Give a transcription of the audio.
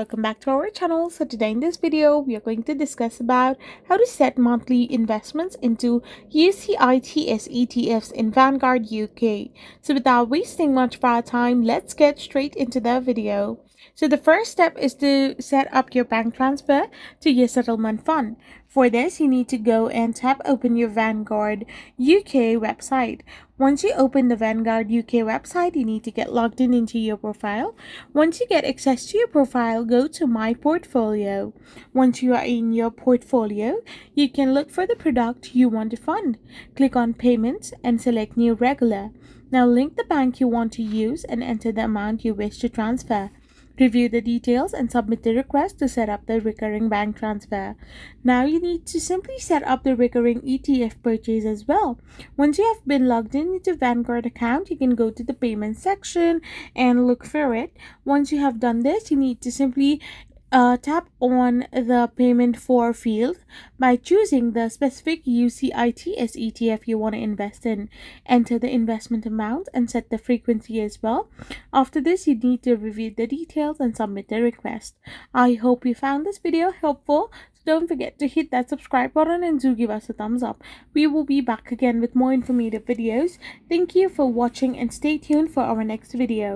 Welcome back to our channel. So today in this video we are going to discuss about how to set monthly investments into UCITS ETFs in Vanguard UK. So without wasting much of our time, let's get straight into the video. So the first step is to set up your bank transfer to your settlement fund. For this, you need to go and tap open your Vanguard UK website. Once you open the Vanguard UK website, you need to get logged in into your profile. Once you get access to your profile, go to My Portfolio. Once you are in your portfolio, you can look for the product you want to fund. Click on Payments and select New Regular. Now link the bank you want to use and enter the amount you wish to transfer. Review the details and submit the request to set up the recurring bank transfer. Now you need to simply set up the recurring ETF purchase as well. Once you have been logged in into Vanguard account, you can go to the payment section and look for it. Once you have done this, you need to simply tap on the payment for field by choosing the specific UCITS ETF you want to invest in. Enter the investment amount and set the frequency as well. After this, you need to review the details and submit the request. I hope you found this video helpful. So don't forget to hit that subscribe button and do give us a thumbs up. We will be back again with more informative videos. Thank you for watching and stay tuned for our next video.